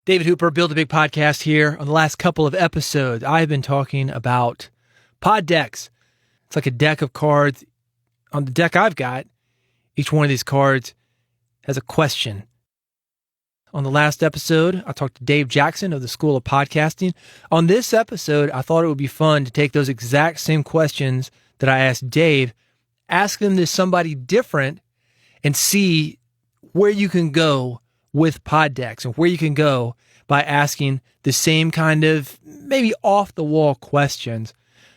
David Hooper, Build a Big Podcast here. On the last couple of episodes, I've been talking about pod decks. It's like a deck of cards. On the deck I've got, each one of these cards has a question. On the last episode, I talked to Dave Jackson of the School of Podcasting. On this episode, I thought it would be fun to take those exact same questions that I asked Dave, ask them to somebody different, and see where you can go with pod decks and where you can go by asking the same kind of maybe off-the-wall questions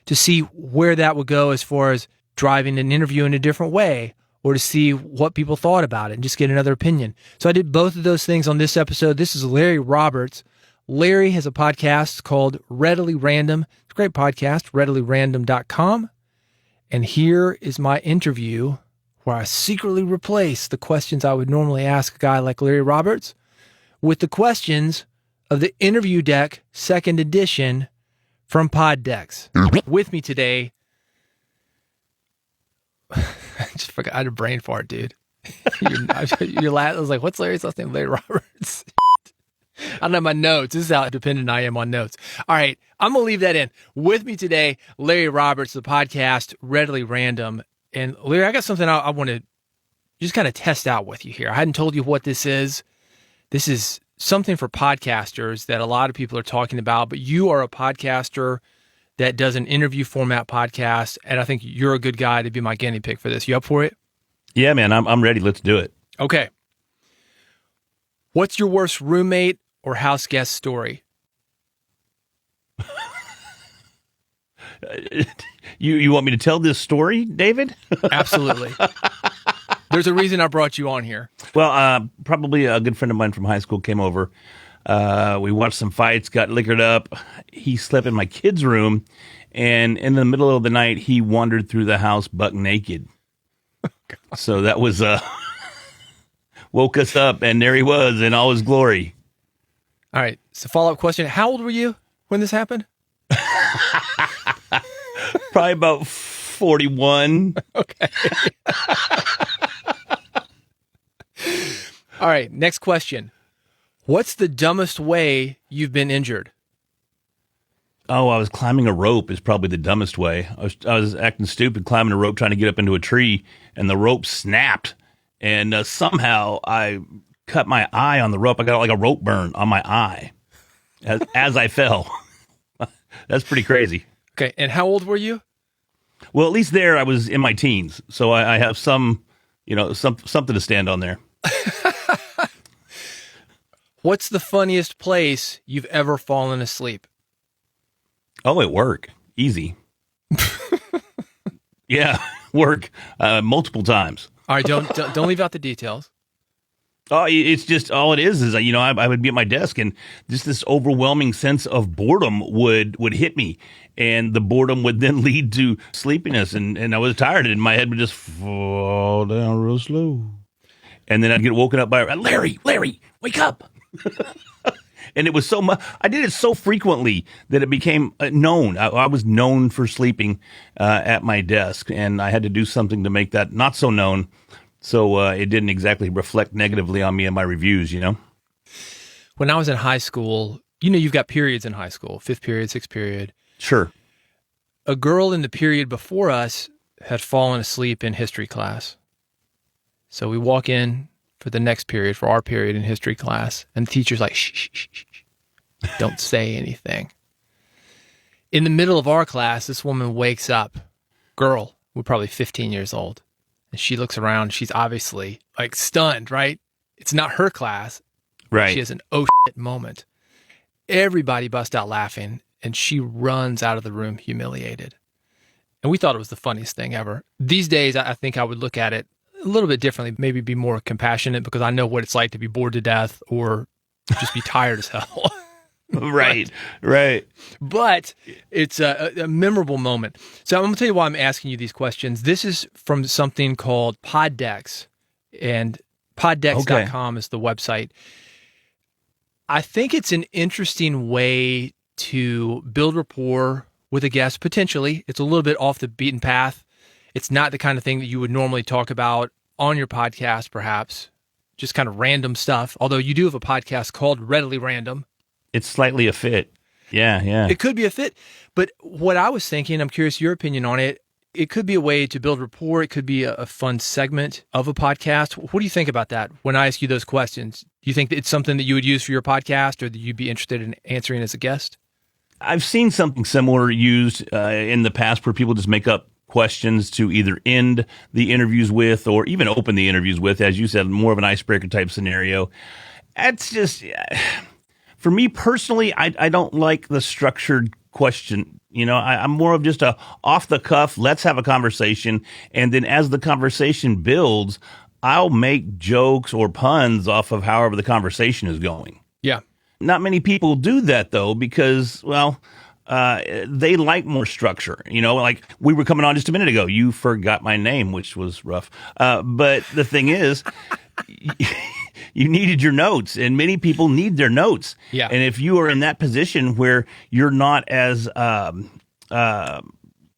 to see where that would go as far as driving an interview in a different way or to see what people thought about it and just get another opinion. So I did both of those things on this episode. This is Larry Roberts. Larry has a podcast called Readily Random. It's a great podcast, readilyrandom.com. And here is my interview where I secretly replace the questions I would normally ask a guy like Larry Roberts with the questions of the interview deck, second edition from Pod Decks. With me today, I just forgot, I had a brain fart, dude. You're I was like, what's Larry's last name? Larry Roberts. I don't have my notes. This is how dependent I am on notes. All right, I'm going to leave that in. With me today, Larry Roberts, the podcast, Readily Random. And Larry, I got something I want to just kind of test out with you here. I hadn't told you what this is. This is something for podcasters that a lot of people are talking about, but you are a podcaster that does an interview format podcast, and I think you're a good guy to be my guinea pig for this. You up for it? Yeah, man, I'm ready. Let's do it. Okay. What's your worst roommate or house guest story? You want me to tell this story, David? Absolutely. There's a reason I brought you on here. Well, probably a good friend of mine from high school came over. We watched some fights, got liquored up. He slept in my kid's room, and in the middle of the night, he wandered through the house buck naked. So that was woke us up, and there he was in all his glory. All right. So follow-up question. How old were you when this happened? Probably about 41. Okay. All right. Next question. What's the dumbest way you've been injured? Oh, I was climbing a rope is probably the dumbest way. I was acting stupid climbing a rope trying to get up into a tree, and the rope snapped, and somehow I cut my eye on the rope. I got like a rope burn on my eye as I fell. That's pretty crazy. Okay. And how old were you? Well, at least there I was in my teens, so I have some, something to stand on there. What's the funniest place you've ever fallen asleep? Oh, at work. Easy. Yeah, work multiple times. All right, don't leave out the details. Oh, it's just all it is I would be at my desk and just this overwhelming sense of boredom would hit me, and the boredom would then lead to sleepiness, and I was tired, and my head would just fall down real slow, and then I'd get woken up by Larry, wake up. And it was so much. I did it so frequently that it became known. I was known for sleeping at my desk, and I had to do something to make that not so known. So it didn't exactly reflect negatively on me in my reviews, When I was in high school, you've got periods in high school, 5th period, 6th period. Sure. A girl in the period before us had fallen asleep in history class. So we walk in for the next period, for our period in history class, and the teacher's like, shh, don't say anything. In the middle of our class, this woman wakes up, girl, we're probably 15 years old. And she looks around. She's obviously like stunned, right? It's not her class. Right. She has an oh shit moment. Everybody busts out laughing, and she runs out of the room humiliated. And we thought it was the funniest thing ever. These days, I think I would look at it a little bit differently, maybe be more compassionate because I know what it's like to be bored to death or just be tired as hell. Right. But it's a memorable moment. So I'm going to tell you why I'm asking you these questions. This is from something called Pod Decks, and poddecks.com is the website. I think it's an interesting way to build rapport with a guest, potentially. It's a little bit off the beaten path. It's not the kind of thing that you would normally talk about on your podcast, perhaps. just kind of random stuff. Although you do have a podcast called Readily Random. It's slightly a fit. Yeah, yeah. It could be a fit. But what I was thinking, I'm curious your opinion on it. It could be a way to build rapport. It could be a fun segment of a podcast. What do you think about that when I ask you those questions? Do you think that it's something that you would use for your podcast or that you'd be interested in answering as a guest? I've seen something similar used in the past where people just make up questions to either end the interviews with or even open the interviews with, as you said, more of an icebreaker type scenario. That's just, for me personally, I don't like the structured question. You know, I'm more of just a off the cuff, let's have a conversation. And then as the conversation builds, I'll make jokes or puns off of however the conversation is going. Yeah. Not many people do that, though, because, well, they like more structure. You know, like we were coming on just a minute ago. You forgot my name, which was rough. But the thing is, you needed your notes, and many people need their notes. Yeah. And if you are in that position where you're not as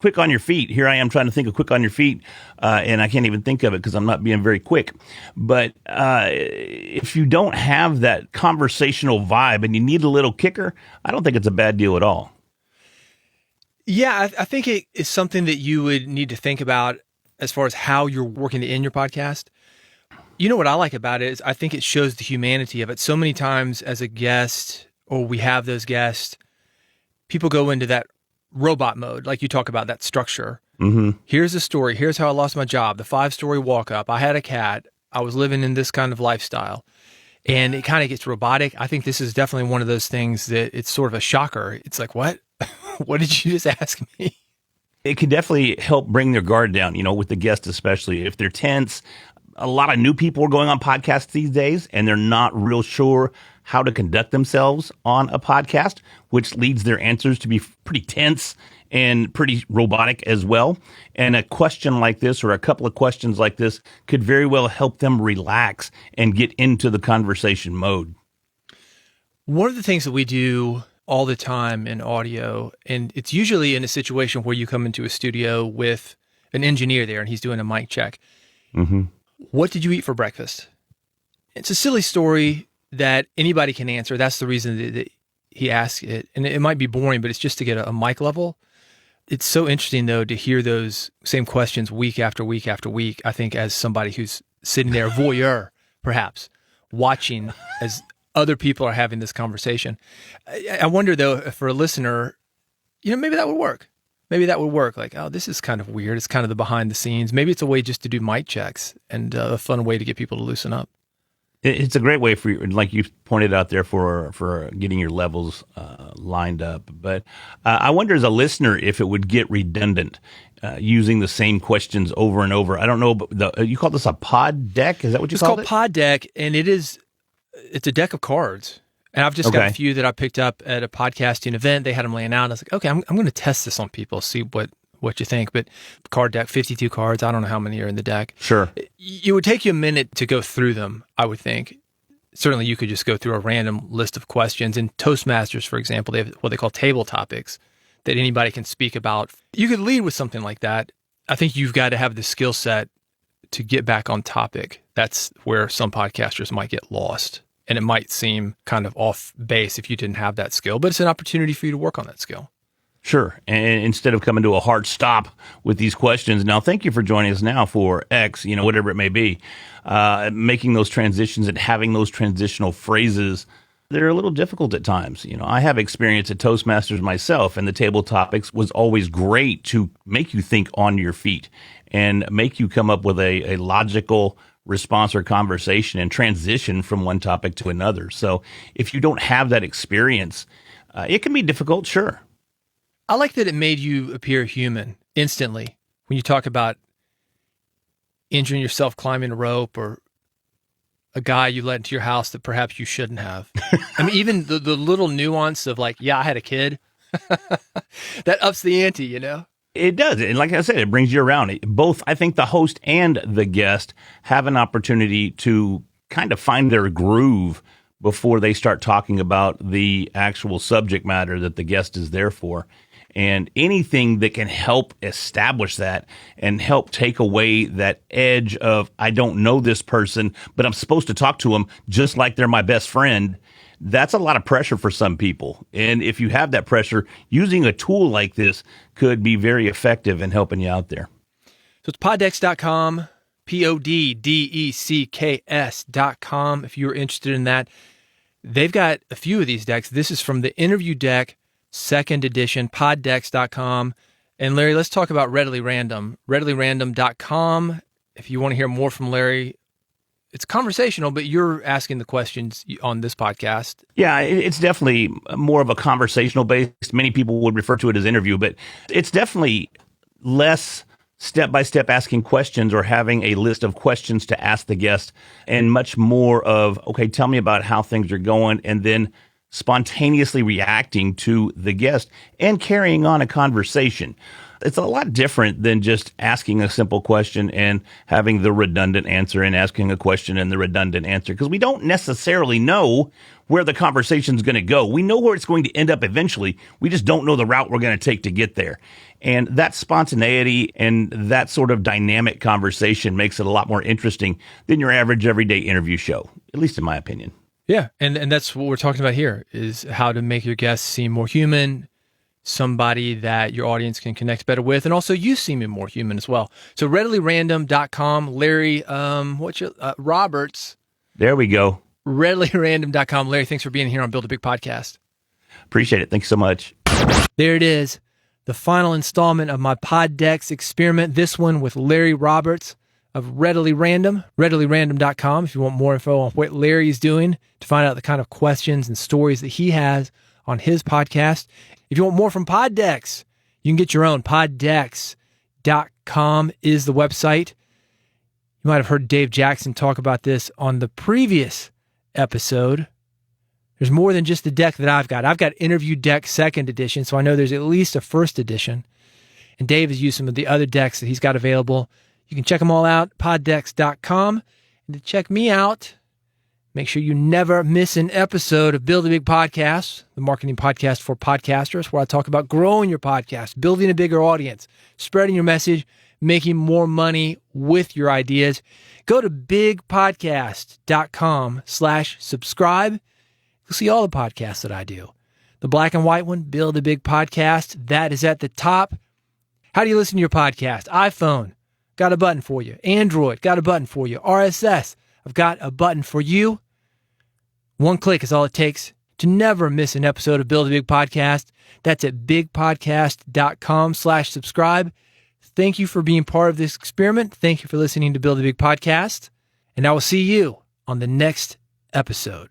quick on your feet, here I am trying to think of quick on your feet, and I can't even think of it because I'm not being very quick. But if you don't have that conversational vibe and you need a little kicker, I don't think it's a bad deal at all. Yeah, I think it is something that you would need to think about as far as how you're working to end your podcast. You know what I like about it is I think it shows the humanity of it. So many times as a guest, or we have those guests, people go into that robot mode, like you talk about, that structure. Mm-hmm. Here's the story. Here's how I lost my job. The 5-story walk up. I had a cat. I was living in this kind of lifestyle. And it kind of gets robotic. I think this is definitely one of those things that it's sort of a shocker. It's like, what? What did you just ask me? It can definitely help bring their guard down, you know, with the guest, especially if they're tense. A lot of new people are going on podcasts these days, and they're not real sure how to conduct themselves on a podcast, which leads their answers to be pretty tense and pretty robotic as well. And a question like this, or a couple of questions like this, could very well help them relax and get into the conversation mode. One of the things that we do all the time in audio, and it's usually in a situation where you come into a studio with an engineer there and he's doing a mic check. Mm-hmm. What did you eat for breakfast? It's a silly story that anybody can answer. That's the reason that he asked it. And it might be boring, but it's just to get a mic level. It's so interesting, though, to hear those same questions week after week after week. I think as somebody who's sitting there, voyeur, perhaps, watching as other people are having this conversation. I wonder, though, if for a listener, you know, maybe that would work. Maybe that would work. Like, oh, this is kind of weird. It's kind of the behind the scenes. Maybe it's a way just to do mic checks and a fun way to get people to loosen up. It's a great way for you, like you pointed out there, for getting your levels lined up. But I wonder as a listener if it would get redundant using the same questions over and over. I don't know, but you call this a pod deck? Is that what you call it? It's called pod deck, and it's a deck of cards. And I've just got a few that I picked up at a podcasting event. They had them laying out. And I was like, okay, I'm going to test this on people, see what you think. But card deck, 52 cards. I don't know how many are in the deck. Sure. It would take you a minute to go through them, I would think. Certainly you could just go through a random list of questions. In Toastmasters, for example, they have what they call table topics that anybody can speak about. You could lead with something like that. I think you've got to have the skill set to get back on topic. That's where some podcasters might get lost. And it might seem kind of off base if you didn't have that skill, but it's an opportunity for you to work on that skill. Sure. And instead of coming to a hard stop with these questions, now thank you for joining us now for X, you know, whatever it may be, making those transitions and having those transitional phrases, they're a little difficult at times. You know, I have experience at Toastmasters myself, and the table topics was always great to make you think on your feet and make you come up with a logical response or conversation and transition from one topic to another. So if you don't have that experience, it can be difficult, sure. I like that it made you appear human instantly when you talk about injuring yourself climbing a rope or a guy you let into your house that perhaps you shouldn't have. I mean, even the little nuance of like, yeah, I had a kid, that ups the ante, you know? It does. And like I said, it brings you around. Both, I think the host and the guest have an opportunity to kind of find their groove before they start talking about the actual subject matter that the guest is there for. And anything that can help establish that and help take away that edge of, I don't know this person, but I'm supposed to talk to them just like they're my best friend. That's a lot of pressure for some people. And if you have that pressure, using a tool like this could be very effective in helping you out there. So it's poddex.com, poddecs.com. If you're interested in that, they've got a few of these decks. This is from the Interview Deck, second edition, poddex.com. And Larry, let's talk about Readily Random. ReadilyRandom.com. If you want to hear more from Larry, it's conversational, but you're asking the questions on this podcast. Yeah, it's definitely more of a conversational based. Many people would refer to it as interview, but it's definitely less step-by-step asking questions or having a list of questions to ask the guest, and much more of, okay, tell me about how things are going, and then spontaneously reacting to the guest and carrying on a conversation. It's a lot different than just asking a simple question and having the redundant answer, and asking a question and the redundant answer, because we don't necessarily know where the conversation is going to go. We know where it's going to end up eventually. We just don't know the route we're going to take to get there. And that spontaneity and that sort of dynamic conversation makes it a lot more interesting than your average everyday interview show, at least in my opinion. Yeah, and that's what we're talking about here, is how to make your guests seem more human, somebody that your audience can connect better with, and also you seeming more human as well. So readilyrandom.com, Larry, Roberts. There we go. Readilyrandom.com. Larry, thanks for being here on Build a Big Podcast. Appreciate it. Thanks so much. There it is, the final installment of my Poddex experiment, this one with Larry Roberts of Readily Random, readilyrandom.com. If you want more info on what Larry is doing to find out the kind of questions and stories that he has on his podcast. If you want more from Poddex, you can get your own. Poddex.com is the website. You might have heard Dave Jackson talk about this on the previous episode. There's more than just the deck that I've got. I've got Interview Deck second edition, so I know there's at least a first edition. And Dave has used some of the other decks that he's got available. You can check them all out, poddex.com. And to check me out, make sure you never miss an episode of Build a Big Podcast, the marketing podcast for podcasters, where I talk about growing your podcast, building a bigger audience, spreading your message, making more money with your ideas. Go to bigpodcast.com/subscribe. You'll see all the podcasts that I do. The black and white one, Build a Big Podcast, that is at the top. How do you listen to your podcast? iPhone, got a button for you. Android, got a button for you. RSS, I've got a button for you. One click is all it takes to never miss an episode of Build a Big Podcast. That's at bigpodcast.com/subscribe. Thank you for being part of this experiment. Thank you for listening to Build a Big Podcast. And I will see you on the next episode.